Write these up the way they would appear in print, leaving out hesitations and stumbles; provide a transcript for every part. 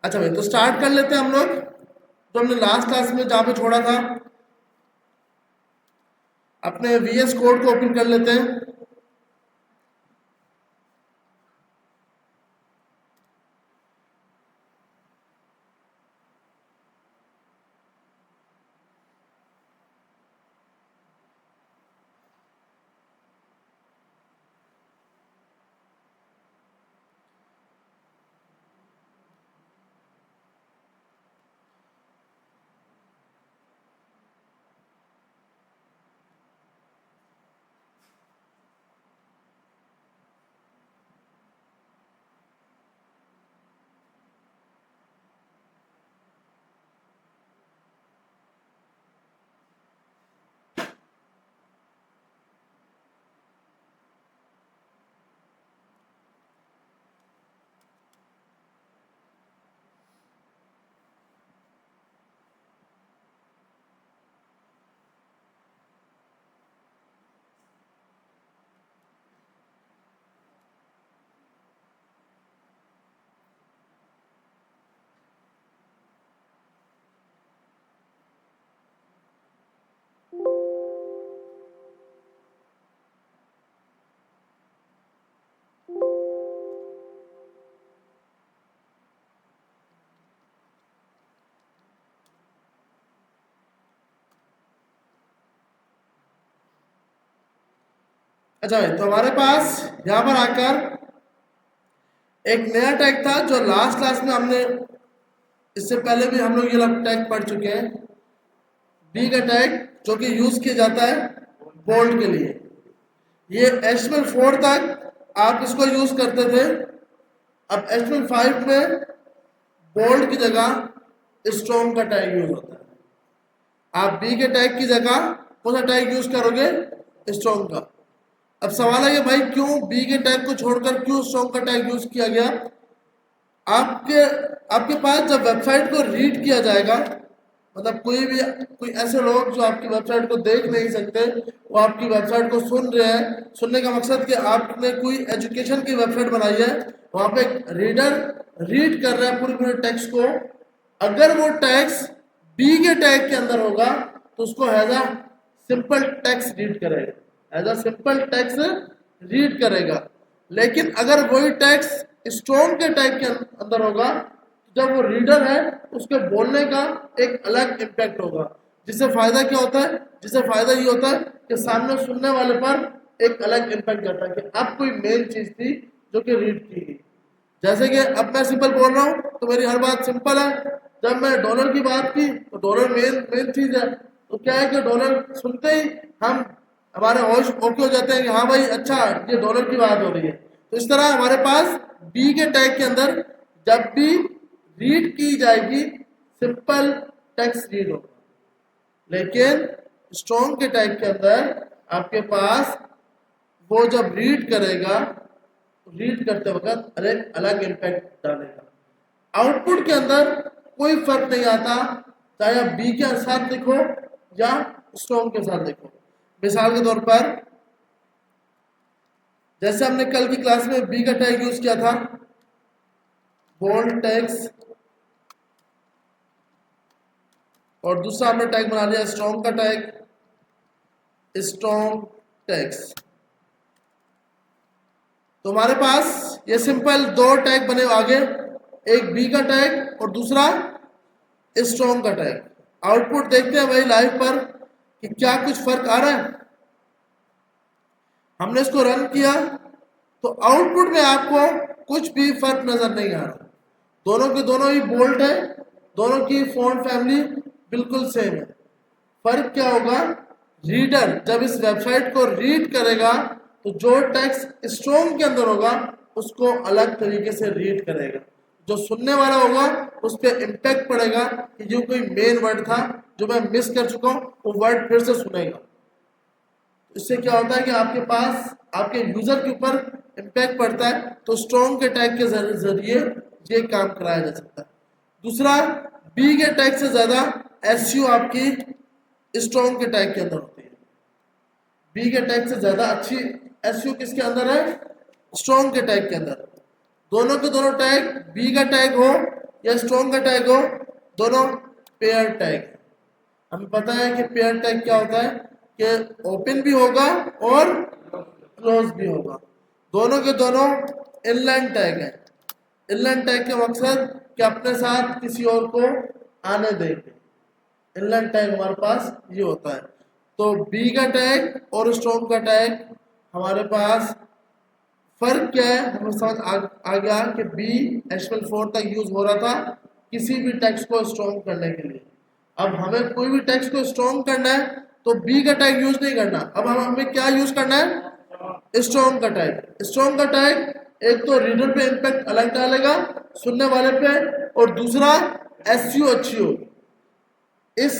अच्छा भाई, तो स्टार्ट कर लेते हैं हम लोग। तो हमने लास्ट क्लास में जहाँ पे छोड़ा था, अपने VS कोड को ओपन कर लेते हैं। अच्छा भाई, तो हमारे पास यहाँ पर आकर एक नया टैग था जो लास्ट क्लास में हमने, इससे पहले भी हम लोग ये टैग पढ़ चुके हैं। बी का टैग जो कि यूज किया जाता है बोल्ड के लिए। ये HTML4 तक आप इसको यूज करते थे। अब HTML5 में बोल्ड की जगह स्ट्रॉन्ग का टैग यूज होता है। आप बी के टैग की जगह कौन सा टैग यूज करोगे? स्ट्रॉन्ग का। अब सवाल है कि भाई क्यों बी के टैग को छोड़कर क्यों स्ट्रॉन्ग का टैग यूज किया गया? आपके आपके पास जब वेबसाइट को रीड किया जाएगा, मतलब कोई ऐसे लोग जो आपकी वेबसाइट को देख नहीं सकते, वो आपकी वेबसाइट को सुन रहे हैं। सुनने का मकसद कि आपने कोई एजुकेशन की वेबसाइट बनाई है, वहाँ पे रीडर रीड कर रहा है पूरे पूरे टेक्स्ट को। अगर वो टेक्स्ट बी के टैग के अंदर होगा तो उसको as a simple text read करेगा, as a simple text read करेगा। लेकिन अगर वही टेक्स्ट स्ट्रॉन्ग के टैग के अंदर होगा, जब वो रीडर है उसके बोलने का एक अलग इम्पैक्ट होगा। जिससे फायदा क्या होता है? जिससे फायदा ये होता है कि सामने सुनने वाले पर एक अलग इम्पैक्ट जाता है कि अब कोई मेन चीज थी जो कि रीड की गई। जैसे कि अब मैं सिंपल बोल रहा हूँ तो मेरी हर बात सिंपल है। जब मैं डॉलर की बात की तो डॉलर मेन मेन चीज है। तो क्या है कि डॉलर सुनते ही हम हमारे होश ओके हो जाते हैं कि हाँ भाई, अच्छा ये डॉलर की बात हो रही है। तो इस तरह हमारे पास बी के टैग के अंदर जब भी रीड की जाएगी सिंपल टेक्स्ट रीड होगा, लेकिन स्ट्रॉन्ग के टैग के अंदर आपके पास वो जब रीड करेगा, रीड करते वक्त अलग अलग इम्पैक्ट डालेगा। आउटपुट के अंदर कोई फर्क नहीं आता, चाहे आप बी के साथ लिखो या स्ट्रॉन्ग के साथ लिखो। मिसाल के तौर पर जैसे हमने कल की क्लास में बी का टैग यूज किया था, बोल्ड टेक्स्ट, और दूसरा हमने टैग बना लिया स्ट्रॉन्ग का टैग, स्ट्रॉन्ग टेक्स्ट। तो हमारे पास ये सिंपल दो टैग बने आगे, एक बी का टैग और दूसरा स्ट्रॉन्ग का टैग। आउटपुट देखते हैं भाई लाइव पर कि क्या कुछ फर्क आ रहा है। हमने इसको रन किया तो आउटपुट में आपको कुछ भी फर्क नजर नहीं आ रहा। दोनों के दोनों ही बोल्ड है, दोनों की फॉन्ट फैमिली बिल्कुल सेम है। फर्क क्या होगा? रीडर जब इस वेबसाइट को रीड करेगा तो जो टेक्स्ट स्ट्रॉन्ग के अंदर होगा उसको अलग तरीके से रीड करेगा। जो सुनने वाला होगा उस पर इम्पैक्ट पड़ेगा कि ये कोई मेन वर्ड था जो मैं मिस कर चुका हूँ, वो वर्ड फिर से सुनेगा। इससे क्या होता है कि आपके पास आपके यूजर के ऊपर इम्पैक्ट पड़ता है। तो स्ट्रॉन्ग के टैग के जरिए ये काम कराया जा सकता है। दूसरा, बी के टैग से ज्यादा एसईओ आपकी स्ट्रॉन्ग के टैग के अंदर होती है। बी के टैग से ज्यादा अच्छी एसईओ किसके अंदर है? स्ट्रॉन्ग के टैग के अंदर। दोनों के दोनों टैग बी का टैग हो या स्ट्रॉन्ग का टैग हो, दोनों पेयर टैग। हमें पता है कि पेयर टैग क्या होता है कि ओपन भी होगा और क्लोज भी होगा, दोनों के दोनों इनलाइन टैग है। इनलाइन टैग का मकसद कि अपने साथ किसी और को आने देंगे, इनलाइन टैग हमारे पास ये होता है। तो बी का टैग और स्ट्रॉन्ग का टैग हमारे पास फर्क क्या है, हमें समझ आ गया कि बी HTML4 तक यूज हो रहा था किसी भी टेक्स्ट को स्ट्रॉन्ग करने के लिए। अब हमें कोई भी टेक्स्ट को स्ट्रॉन्ग करना है तो बी का टैग यूज नहीं करना, अब हमें क्या यूज करना है, स्ट्रॉन्ग का टैग। स्ट्रॉन्ग का टैग एक तो रीडर पे इम्पैक्ट अलग डालेगा सुनने वाले पे, और दूसरा एसईओ अच्छी हो। इस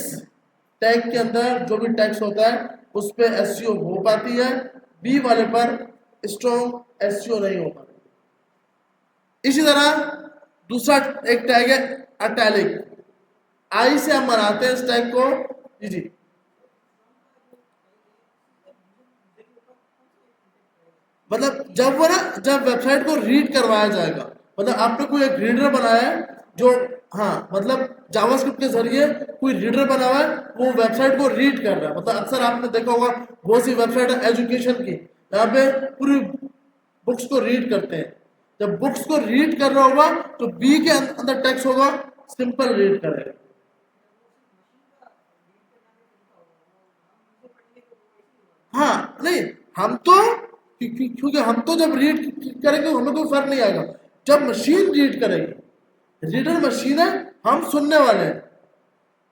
टैग के अंदर जो भी टैक्स होता है उस पर एसईओ हो पाती है, बी वाले पर स्ट्रॉन्ग एसईओ नहीं हो पाती। इसी तरह दूसरा एक टैग है अटैलिक, आई से हम बनाते हैं इस टैग को। जी जी, मतलब जब वेबसाइट को रीड करवाया जाएगा, मतलब आपने कोई एक रीडर बनाया है जो, हाँ मतलब जावास्क्रिप्ट के जरिए कोई रीडर बना हुआ है, वो वेबसाइट को रीड कर रहा है। मतलब अक्सर आपने देखा होगा बहुत सी वेबसाइट है एजुकेशन की, यहाँ पे पूरी बुक्स को रीड करते हैं। जब बुक्स को रीड कर रहा होगा तो बी के अंदर टेक्स्ट होगा, सिंपल रीड करेगा। हाँ नहीं, हम तो क्योंकि हम तो जब रीड करेंगे हमें कोई फर्क नहीं आएगा, जब मशीन रीड करेगी, रीडर मशीन है, हम सुनने वाले हैं।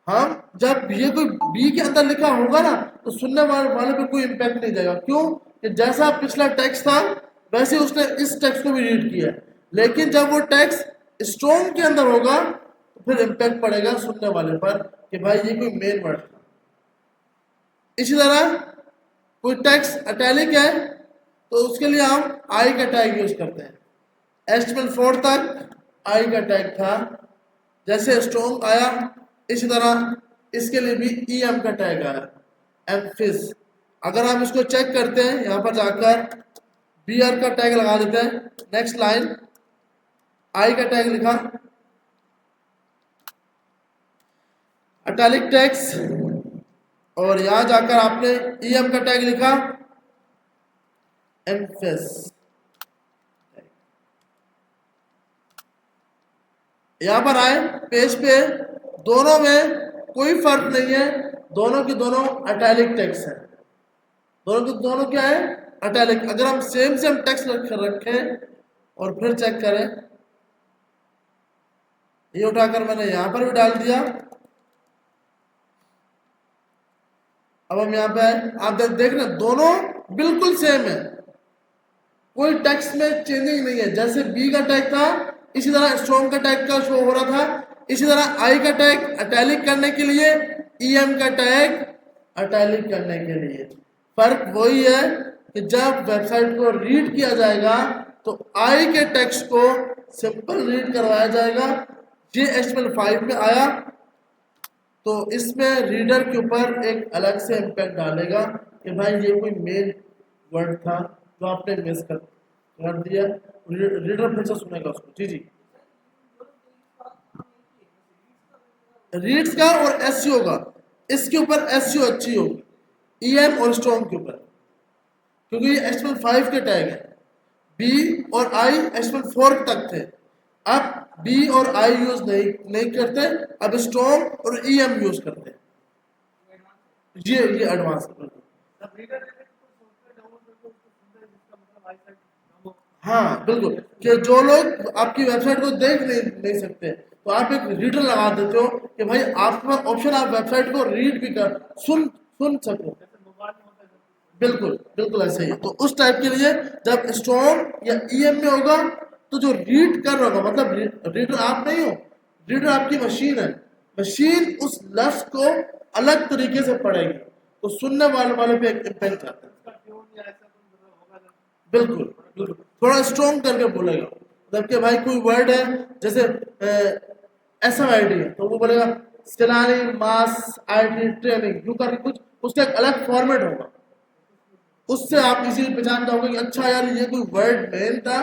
हम जब ये कोई बी के अंदर लिखा होगा ना तो सुनने वाले पे कोई इम्पैक्ट नहीं जाएगा, क्यों कि जैसा पिछला टेक्स्ट था वैसे उसने इस टेक्स्ट को भी रीड किया है। लेकिन जब वो टेक्स्ट स्ट्रॉन्ग के अंदर होगा तो फिर इम्पैक्ट पड़ेगा सुनने वाले पर कि भाई ये कोई मेन वर्ड था। इसी तरह कोई टेक्स्ट अटैलिक है तो उसके लिए हम आई का टैग यूज करते हैं। HTML4 तक आई का टैग था, जैसे स्ट्रॉन्ग आया इसी तरह इसके लिए भी EM का टैग आया, एम्फिस। अगर हम इसको चेक करते हैं यहाँ पर जाकर BR का टैग लगा देते हैं, नेक्स्ट लाइन आई का टैग लिखा, अटैलिक टैग्स, और यहां जाकर आपने EM का टैग लिखा, एम्फेस। यहां पर आए पेज पे, दोनों में कोई फर्क नहीं है, दोनों की दोनों अटैलिक टेक्स्ट है, दोनों की दोनों क्या है, अटैलिक। अगर हम सेम टेक्स्ट रखें और फिर चेक करें, ये उठाकर मैंने यहां पर भी डाल दिया। अब हम यहाँ पे आप देख रहे हैं दोनों बिल्कुल सेम है, कोई टेक्स्ट में चेंजिंग नहीं है। जैसे बी का टैग था इसी तरह स्ट्रॉन्ग का टैग का शो हो रहा था, इसी तरह आई का टैग अटैलिक करने के लिए, EM का टैग अटैलिक करने के लिए। फर्क वही है कि जब वेबसाइट को रीड किया जाएगा तो आई के टेक्स्ट को सिंपल रीड करवाया जाएगा। ये HTML5 में आया तो इसमें रीडर के ऊपर एक अलग से इम्पैक्ट डालेगा कि भाई ये कोई मेन वर्ड था जो आपने मिस कर दिया, रीडर फिर से सुनेगा उसको। जी जी, रीड्स का और एसईओ का, इसके ऊपर एसईओ अच्छी होगी EM और स्ट्रॉन्ग के ऊपर, क्योंकि ये HTML5 के टैग है। बी और आई HTML4 तक थे, अब बी और आई यूज नहीं करते, अब स्ट्रॉन्ग और EM यूज करते हैं। ये एडवांस है। हाँ बिल्कुल, कि जो लोग आपकी वेबसाइट को देख नहीं सकते तो आप एक रीडर लगा देते हो कि भाई आपके पास ऑप्शन, आप वेबसाइट को रीड भी कर सुन सको। बिल्कुल बिल्कुल ऐसे ही। तो उस टाइप के लिए जब स्ट्रॉन्ग या EM में होगा तो जो रीड कर रहा होगा, मतलब रीडर आप नहीं हो, रीडर आपकी मशीन है, मशीन उस लफ्ज को अलग तरीके से पढ़ेगी तो सुनने वाले पे इम्पैक्ट आता है। बिल्कुल बिल्कुल, थोड़ा स्ट्रॉन्ग करके बोलेगा, मतलब कि भाई कोई वर्ड है जैसे SMID है तो वो बोलेगा स्टेलानी मास IT ट्रेनिंग, यू करके कुछ उसका एक अलग फॉर्मेट होगा, उससे आप इजीली पहचान जाओगे कि अच्छा यार ये कोई वर्ड मेन था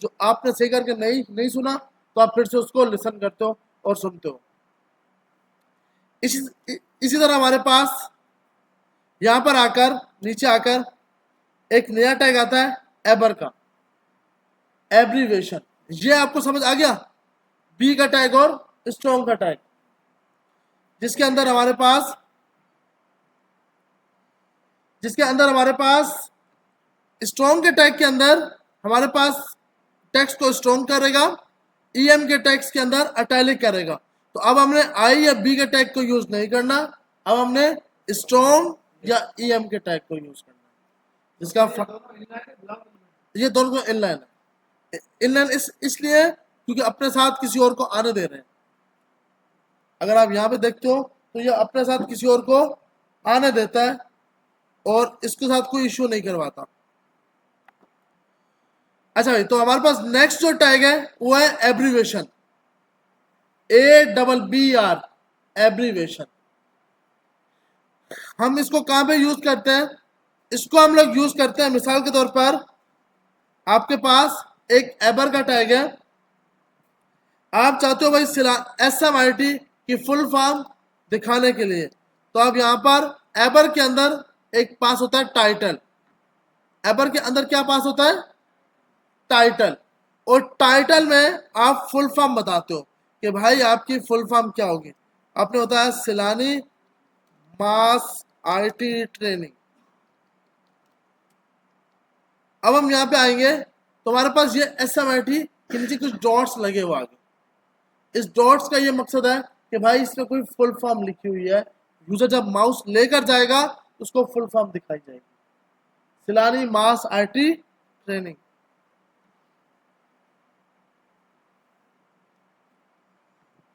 जो आपने सही करके नहीं सुना, तो आप फिर से उसको लिसन करते हो और सुनते हो। इसी तरह हमारे पास यहां पर आकर नीचे आकर एक नया टैग आता है एबर का, एब्रीवेशन। ये आपको समझ आ गया, बी का टैग और स्ट्रॉन्ग का टैग, जिसके अंदर हमारे पास स्ट्रॉन्ग के टैग के अंदर हमारे पास टेक्स्ट को स्ट्रॉन्ग करेगा, ईएम के टैग्स के अंदर अटैलिक करेगा। तो अब हमने आई या बी के टैग को यूज नहीं करना, अब हमने स्ट्रॉन्ग या ईएम के टैग को यूज करना, जिसका ये दोनों को इनलाइन है। इनलाइन इसलिए क्योंकि अपने साथ किसी और को आने दे रहे हैं। अगर आप यहाँ पे देखते हो तो ये अपने साथ किसी और को आने देता है और इसके साथ कोई इश्यू नहीं करवाता। अच्छा भाई, तो हमारे पास नेक्स्ट जो टैग है वो है एब्रीवेशन, ABBR, एब्रीवेशन। हम इसको कहां पे यूज करते हैं? इसको हम लोग यूज करते हैं मिसाल के तौर पर, आपके पास एक एबर का टैग है, आप चाहते हो भाई SMIT की फुल फॉर्म दिखाने के लिए, तो आप यहां पर एबर के अंदर एक पास होता है टाइटल। एबर के अंदर क्या पास होता है? टाइटल। और टाइटल में आप फुल फॉर्म बताते हो कि भाई आपकी फुल फॉर्म क्या होगी। आपने बताया सिलानी मास IT ट्रेनिंग। अब हम यहाँ पे आएंगे तो हमारे पास ये SMIT के नीचे कुछ डॉट्स लगे हुए आगे। इस डॉट्स का ये मकसद है कि भाई इसमें कोई फुल फॉर्म लिखी हुई है, यूजर जब माउस लेकर जाएगा उसको फुल फॉर्म दिखाई जाएगी, सिलानी मास IT ट्रेनिंग।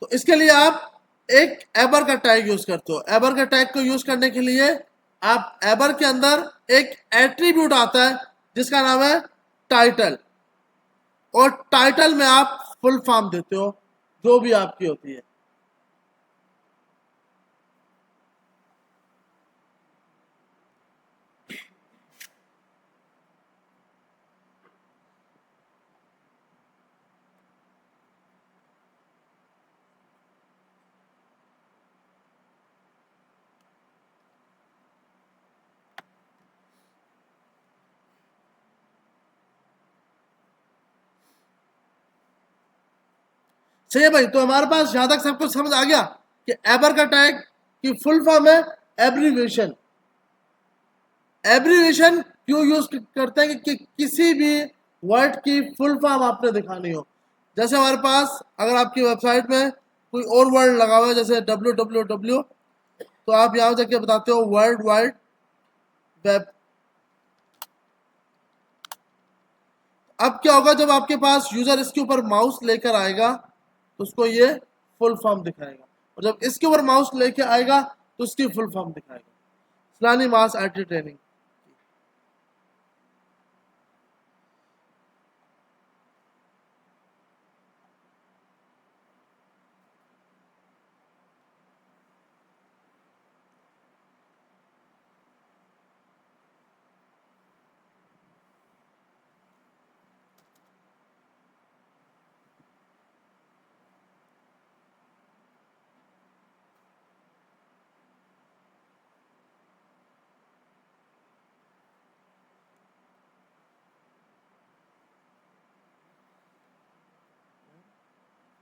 तो इसके लिए आप एक एबर का टैग यूज करते हो। एबर का टैग को यूज करने के लिए आप एबर के अंदर एक एट्रीब्यूट आता है जिसका नाम है टाइटल, और टाइटल में आप फुल फॉर्म देते हो जो भी आपकी होती है। सही है भाई, तो हमारे पास यहां तक सब कुछ समझ आ गया कि एबर का टैग की फुल फॉर्म है एब्रीवेशन। एब्रीवेशन क्यों यूज करते हैं कि किसी भी वर्ड की फुल फॉर्म आपने दिखानी हो। जैसे हमारे पास अगर आपकी वेबसाइट में कोई और वर्ड लगा हुआ है जैसे www, तो आप यहां जाके बताते हो वर्ल्ड वाइड वेब। अब क्या होगा, जब आपके पास यूजर इसके ऊपर माउस लेकर आएगा तो उसको ये फुल फॉर्म दिखाएगा, और जब इसके ऊपर माउस लेके आएगा तो उसकी फुल फॉर्म दिखाएगा, सिलानी मास IT ट्रेनिंग।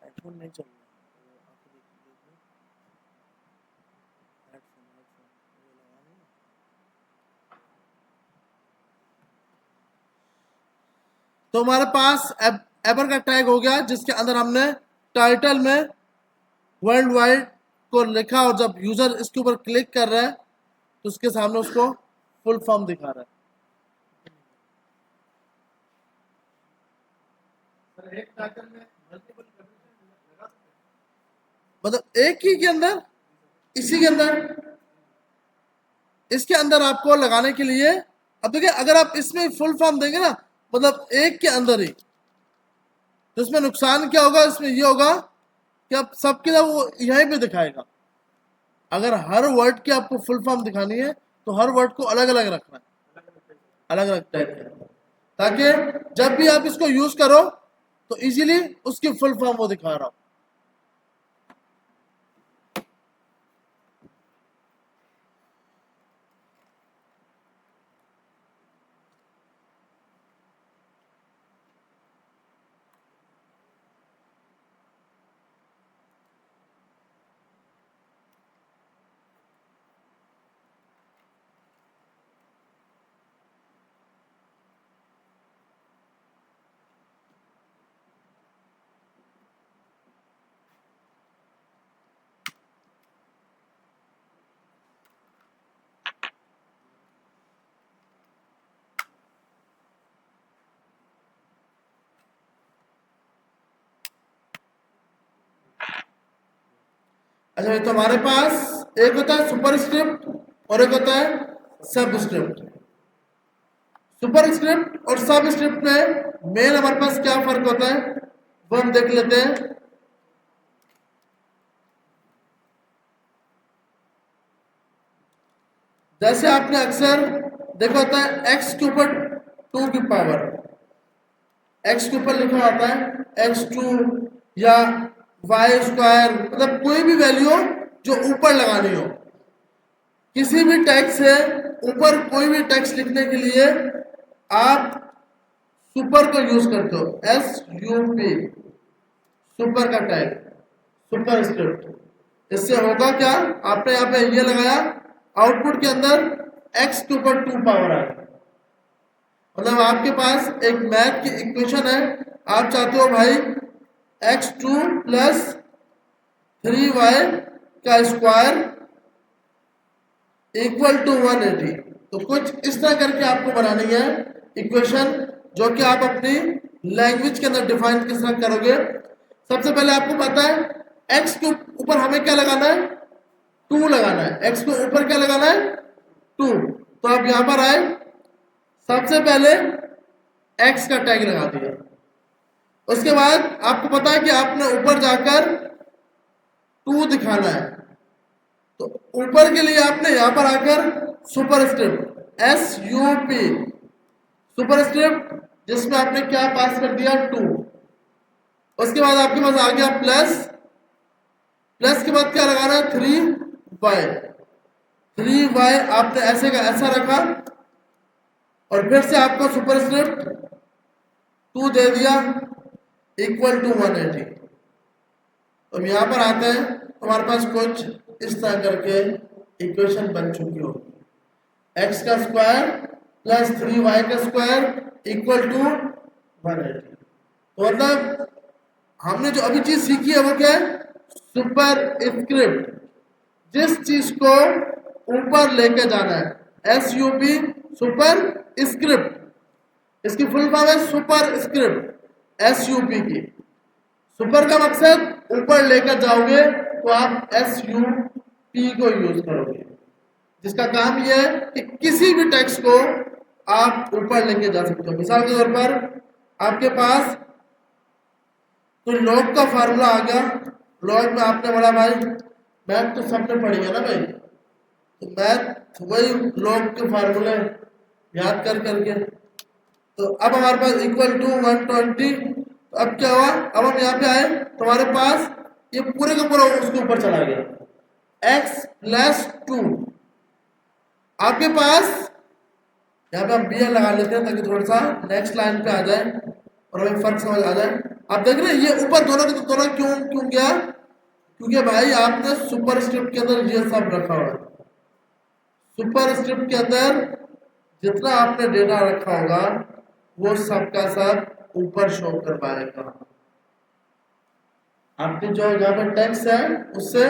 हेडफोन नहीं चल रहा, तो हमारे पास एबर का टैग हो गया जिसके अंदर हमने टाइटल में वर्ल्ड वाइड को लिखा, और जब यूजर इसके ऊपर क्लिक कर रहा है तो उसके सामने उसको फुल फॉर्म दिखा रहा है। एक टाइटल में मल्टीपल मतलब एक ही के अंदर, इसी के अंदर, इसके अंदर आपको लगाने के लिए, अब देखिए अगर आप इसमें फुल फॉर्म देंगे ना, मतलब एक के अंदर ही, तो इसमें नुकसान क्या होगा, इसमें ये होगा कि आप सबके लिए वो यहीं पे दिखाएगा। अगर हर वर्ड की आपको फुल फॉर्म दिखानी है तो हर वर्ड को अलग अलग रखना है, अलग अलग टाइप का, ताकि जब भी आप इसको यूज करो तो इजीली उसकी फुल फॉर्म वो दिखा रहा हूं। अच्छा भाई, तो हमारे पास एक होता है सुपर स्क्रिप्ट और एक होता है सब स्क्रिप्ट। सुपर स्क्रिप्ट और सब स्क्रिप्ट में मेन हमारे पास क्या फर्क होता है वो हम देख लेते हैं। जैसे आपने अक्सर देखा होता है एक्स के ऊपर 2 की पावर, एक्स के ऊपर लिखा होता है x2 या वाई स्क्वायर, मतलब कोई भी वैल्यू जो ऊपर लगानी हो। किसी भी टेक्स्ट से ऊपर कोई भी टेक्स्ट लिखने के लिए आप सुपर को यूज करते हो, SUP, सुपर का टैग, सुपर स्क्रिप्ट। इससे होगा क्या, आपने यहाँ पे ये लगाया, आउटपुट के अंदर x के ऊपर 2 पावर आए, मतलब आपके पास एक मैथ की इक्वेशन है, आप चाहते हो भाई x2 प्लस 3y का स्क्वायर इक्वल टू 180। तो कुछ इस तरह करके आपको बनानी है इक्वेशन, जो कि आप अपनी लैंग्वेज के अंदर डिफाइन किस तरह करोगे। सबसे पहले आपको पता है x के ऊपर हमें क्या लगाना है, 2 लगाना है। x के ऊपर क्या लगाना है, 2। तो आप यहां पर आए, सबसे पहले x का टैग लगा दिया। उसके बाद आपको पता है कि आपने ऊपर जाकर 2 दिखाना है, तो ऊपर के लिए आपने यहां पर आकर super script SUP, super script जिसमें आपने क्या पास कर दिया, 2। उसके बाद आपके पास आ गया प्लस, प्लस के बाद क्या लगाना है, 3y, 3y आपने ऐसे का ऐसा रखा, और फिर से आपको सुपर स्क्रिप्ट 2 दे दिया इक्वल टू 180। तो हम यहां पर आते हैं, हमारे पास कुछ इस तरह करके इक्वेशन बन चुकी हो, x का स्क्वायर प्लस 3y का स्क्वायर इक्वल टू 180। तो मतलब हमने जो अभी चीज सीखी है वो क्या है, सुपर स्क्रिप्ट, जिस चीज को ऊपर लेके जाना है, SUP, सुपर स्क्रिप्ट। इसकी फुल फॉर्म है सुपर स्क्रिप्ट SUP की। सुपर का मकसद ऊपर लेकर जाओगे तो आप SUP को यूज करोगे, जिसका काम यह है कि किसी भी टेक्स्ट को आप ऊपर लेके जा सकते हो। मिसाल के तौर पर आपके पास तो लॉग का फार्मूला आ गया, लॉग में आपने पढ़ा भाई, मैथ तो सबने पढ़ी है ना भाई, तो मैथ वही लॉग के फार्मूले याद कर करके। तो अब हमारे पास इक्वल टू 120। तो अब क्या हुआ, अब हम यहाँ पे आए तो हमारे पास ये पूरे का पूरा उसके ऊपर चला गया, x प्लस 2। आपके पास यहाँ पे हम BL लगा लेते हैं ताकि थोड़ा सा नेक्स्ट लाइन पे आ जाए और हमें फर्क समझ आ जाए। आप देख रहे हैं ये ऊपर दोनों के दोनों क्यों क्यों गया, क्योंकि भाई आपने सुपर स्क्रिप्ट के अंदर ये सब रखा हुआ है। सुपर स्क्रिप्ट के अंदर जितना आपने डेटा रखा होगा वो सब का सब ऊपर शो कर पाएगा। आपके जो यहाँ पर टेक्स्ट है उससे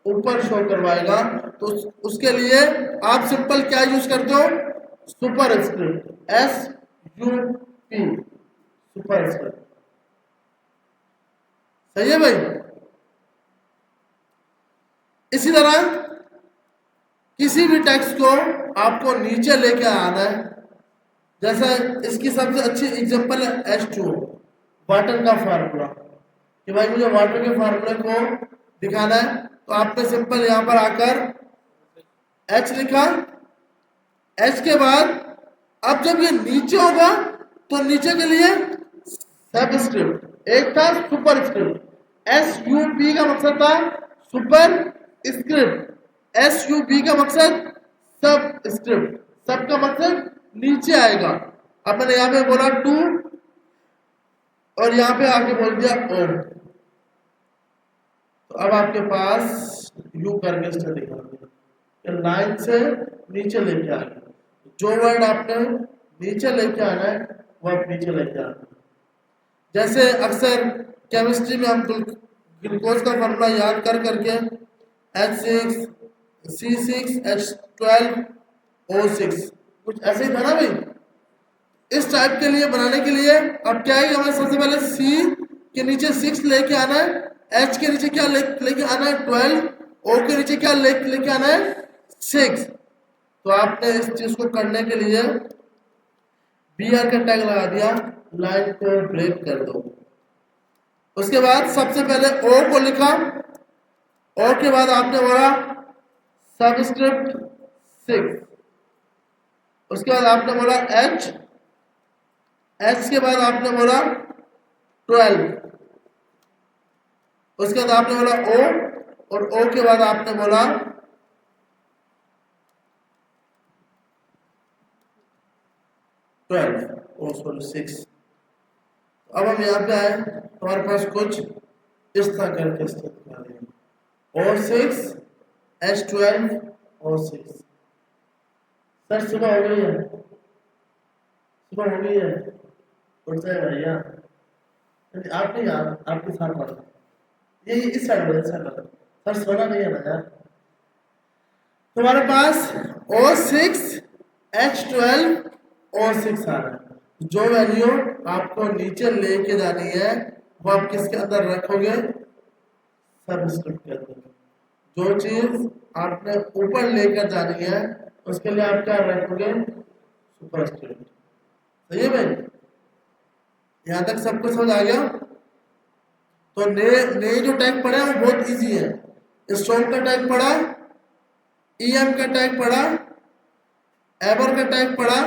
ऊपर शो करवाएगा। तो उसके लिए आप सिंपल क्या यूज करते हो, super script SUP, super script. सही है भाई। इसी तरह किसी भी टेक्स्ट को आपको नीचे लेके आना है, जैसा इसकी सबसे अच्छी एग्जांपल है H2O, वाटर का फार्मूला, कि भाई मुझे वाटर के फार्मूले को दिखाना है। तो आपने सिंपल यहां पर आकर H लिखा, H के बाद अब जब ये नीचे होगा तो नीचे के लिए सब स्क्रिप्ट एक था सुपर स्क्रिप्ट, SUP का मकसद था सुपर स्क्रिप्ट, SUB का मकसद सब स्क्रिप्ट, सब का मकसद नीचे आएगा। अब मैंने यहाँ पे बोला टू और यहाँ पे आके बोल दिया ओ, तो अब आपके पास यू करके स्टडी करेंगे, लाइन से नीचे लेके आएंगे, जो वर्ड आपने नीचे लेके आना है वो आप नीचे लेके आना है। जैसे अक्सर केमिस्ट्री में हम ग्लूकोज का फॉर्मूला याद कर करके H6C6H12O6 कुछ ऐसे ही था ना भाई। इस टाइप के लिए बनाने के लिए अब क्या है, हमें सबसे पहले C के नीचे 6 लेके आना है, H के नीचे क्या लेके आना है 12, O के नीचे क्या लेके आना है 6। तो आपने इस चीज को करने के लिए BR का टैग लगा दिया, लाइन को ब्रेक कर दो। उसके बाद सबसे पहले O को लिखा, O के बाद आपने बोला सबस्क्रिप्ट 6, उसके बाद आपने बोला H, H के बाद आपने बोला 12, उसके बाद आपने बोला O और O के बाद आपने बोला 6। अब हम यहाँ पे आए, हमारे पास कुछ इस तरह करके O6 H12 O6। सर सुबह हो गई है, सुबह हो गई है, उठ जाए भैया, आप नहीं यार, आपके साथ वाला ये इस साइड वाला सर सोना नहीं है ना यार। तुम्हारे पास O6 H12 O6 आ रहा है, जो वैल्यू आपको नीचे लेके जानी है वो आप किसके अंदर रखोगे, सबस्क्रिप्ट के अंदर। जो चीज आपने ऊपर लेकर जानी है उसके लिए आप क्या रखोगे, सुपरस्क्रिप्ट। सही है भाई, यहाँ तक सबको समझ आ गया। तो नए जो टैग पढ़े वो बहुत इजी है। स्ट्रॉन्ग का टैग पढ़ा, EM का टैग पढ़ा, एवर का टैग पढ़ा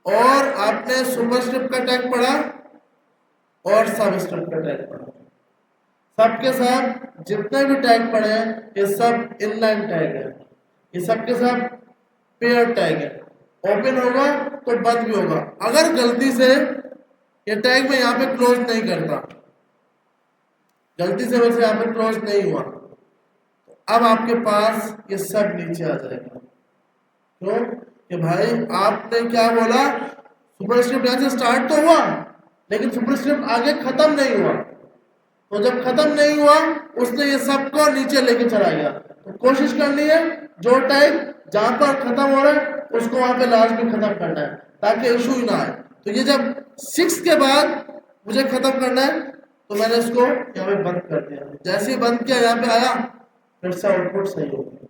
और आपने सुपरस्क्रिप्ट का टैग पढ़ा और सबस्क्रिप्ट का टैग पढ़ा। सबके सब जितने भी टैग पढ़े ये सब इनलाइन टैग है, ये सबके सब पेयर टैग है। ओपन होगा तो बंद भी होगा। अगर गलती से ये टैग में यहाँ पे क्लोज नहीं करता, गलती से वैसे यहाँ पे क्लोज नहीं हुआ, तो अब आपके पास ये सब नीचे आ जाएगा। क्यों कि भाई आपने क्या बोला, सुपरस्क्रिप्ट यहाँ से स्टार्ट तो हुआ लेकिन सुपरस्क्रिप्ट आगे खत्म नहीं हुआ, तो जब खत्म नहीं हुआ उसने ये सबको नीचे लेके चला गया। तो कोशिश करनी है जो टैग जहां पर खत्म हो रहा है उसको वहां पे लास्ट में खत्म करना है ताकि इशू ही ना आए। तो ये जब 6 के बाद मुझे खत्म करना है तो मैंने इसको यहाँ पे बंद कर दिया, जैसे ही बंद किया यहाँ पे आया फिर से आउटपुट सही हो गया।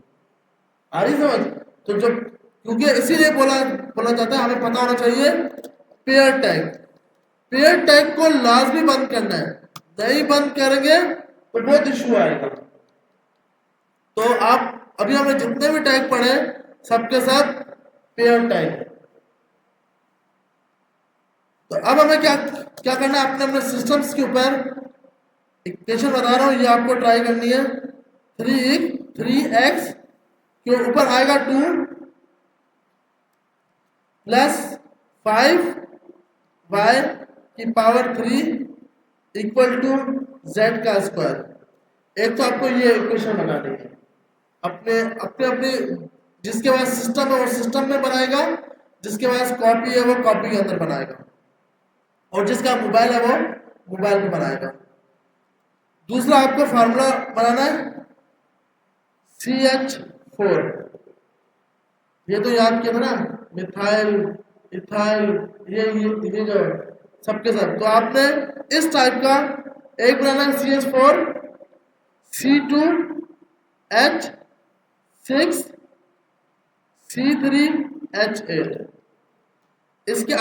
आ रही समझ? तो जब क्योंकि इसीलिए बोला जाता है, हमें पता होना चाहिए पेयर टैग, पेयर टैग को लाजमी बंद करना है, नहीं बंद करेंगे तो बहुत इशू आएगा। तो आप अभी हमने जितने भी टैग पढ़े सबके साथ पेयर टैग। तो अब हमें क्या क्या करना है, अपने सिस्टम्स के ऊपर इक्वेशन बता रहा हूं, ये आपको ट्राई करनी है। 3x के ऊपर आएगा 2 प्लस 5y की पावर 3 इक्वल टू z का स्क्वायर। एक तो आपको ये इक्वेशन बनानी है, अपने अपने अपने जिसके पास सिस्टम है वो सिस्टम में बनाएगा, जिसके पास कॉपी है वो कॉपी के अंदर बनाएगा और जिसका मोबाइल है वो मोबाइल में बनाएगा। दूसरा आपको फार्मूला बनाना है CH4, ये तो याद किया था ना, मिथाइल इथाइल ये जो सबके सब। तो आपने इस टाइप का एक बनाना है CH4 C2H6 C3H8। इसके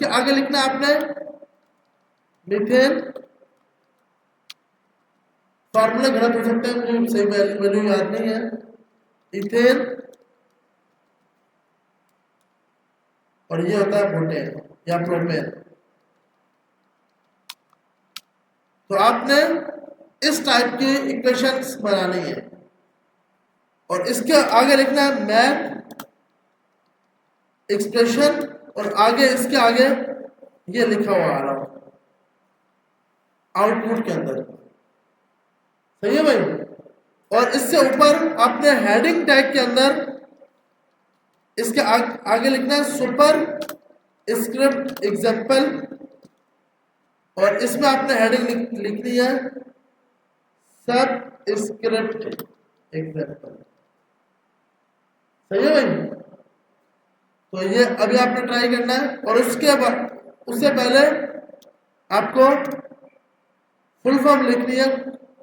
आगे लिखना है आपने मीथेन। फॉर्मूले गलत हो सकते हैं, मुझे सही वैल्यू याद नहीं है। इथेन और ये होता है बुटेन या प्रोपेन। तो आपने इस टाइप की इक्वेशंस बनानी है और इसके आगे लिखना है मैथ एक्सप्रेशन और आगे इसके आगे ये लिखा हुआ आ रहा हो आउटपुट के अंदर। सही है भाई। और इससे ऊपर आपने हेडिंग टैग के अंदर इसके आगे लिखना है सुपर स्क्रिप्ट एग्जाम्पल और इसमें आपने हेडिंग लिखनी है सब स्क्रिप्ट एग्जाम्पल। सही है भाई। तो ये अभी आपने ट्राई करना है और उसके बाद उससे पहले आपको फुल फॉर्म लिखनी है।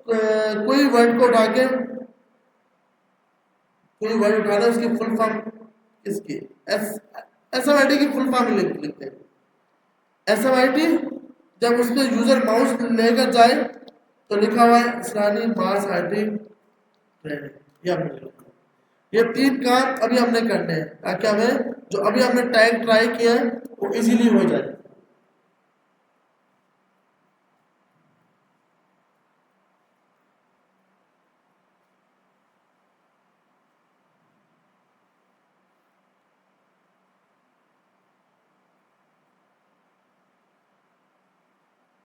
कोई वर्ड को उठा के कोई वर्ड उठाना है उसकी फुल फॉर्म इसकी SMIT की फुल फॉर्म लिखते हैं। SMIT जब उस पर यूजर माउस लेकर जाए तो लिखा हुआ है इस्लानी मास आईटी ट्रेनिंग। ये 3 काम अभी हमने करने हैं ताकि हमें जो अभी हमने टैग ट्राई किया है वो इजीली हो जाए।